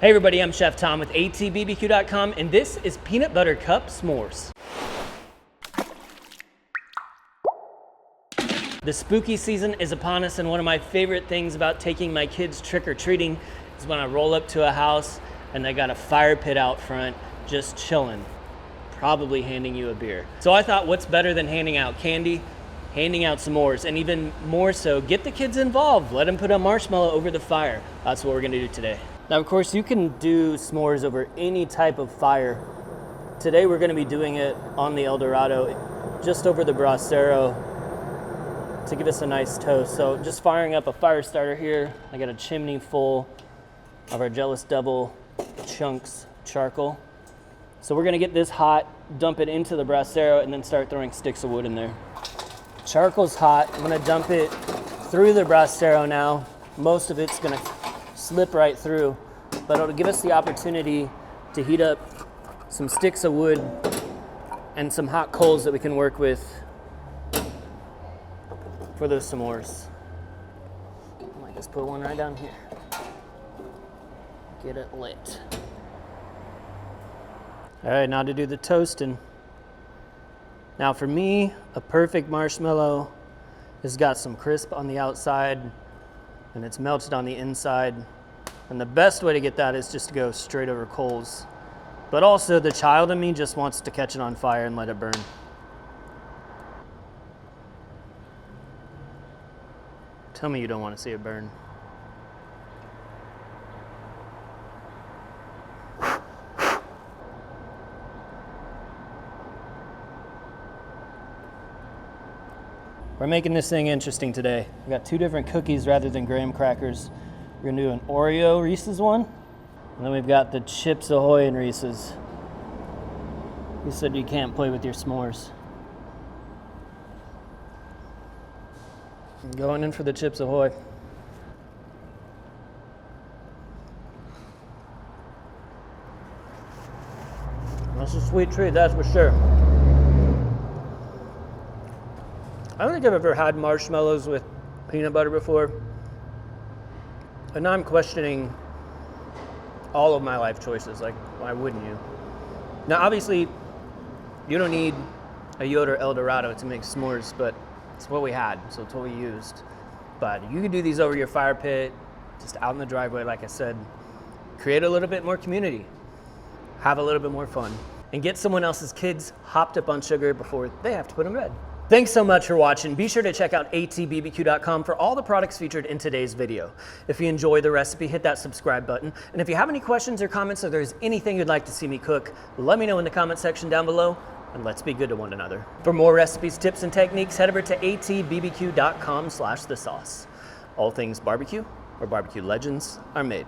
Hey everybody, I'm Chef Tom with atbbq.com, and this is Peanut Butter Cup S'mores. The spooky season is upon us, and one of my favorite things about taking my kids trick-or-treating is when I roll up to a house and they got a fire pit out front just chilling, probably handing you a beer. So I thought, what's better than handing out candy? Handing out s'mores, and even more so, get the kids involved. Let them put a marshmallow over the fire. That's what we're gonna do today. Now, of course, you can do s'mores over any type of fire. Today, we're gonna be doing it on the El Dorado, just over the brasero to give us a nice toast. So just firing up a fire starter here. I got a chimney full of our Jealous Double chunks charcoal. So we're gonna get this hot, dump it into the brasero, and then start throwing sticks of wood in there. Charcoal's hot. I'm gonna dump it through the brasero now. Most of it's gonna slip right through, but it'll give us the opportunity to heat up some sticks of wood and some hot coals that we can work with for those s'mores. I might just put one right down here. Get it lit. All right, now to do the toasting. Now for me, a perfect marshmallow has got some crisp on the outside and it's melted on the inside. And the best way to get that is just to go straight over coals. But also the child in me just wants to catch it on fire and let it burn. Tell me you don't want to see it burn. We're making this thing interesting today. We got two different cookies rather than graham crackers. We're gonna do an Oreo Reese's one, and then we've got the Chips Ahoy and Reese's. You said you can't play with your s'mores. I'm going in for the Chips Ahoy. That's a sweet treat, that's for sure. I don't think I've ever had marshmallows with peanut butter before. And now I'm questioning all of my life choices. Like, why wouldn't you? Now, obviously, you don't need a Yoda El Dorado to make s'mores, but it's what we had, so it's what we used. But you can do these over your fire pit, just out in the driveway, like I said. Create a little bit more community. Have a little bit more fun. And get someone else's kids hopped up on sugar before they have to put them to bed. Thanks so much for watching. Be sure to check out atbbq.com for all the products featured in today's video. If you enjoy the recipe, hit that subscribe button. And if you have any questions or comments, or there's anything you'd like to see me cook, let me know in the comment section down below, and let's be good to one another. For more recipes, tips, and techniques, head over to atbbq.com/thesauce. All things barbecue, where barbecue legends are made.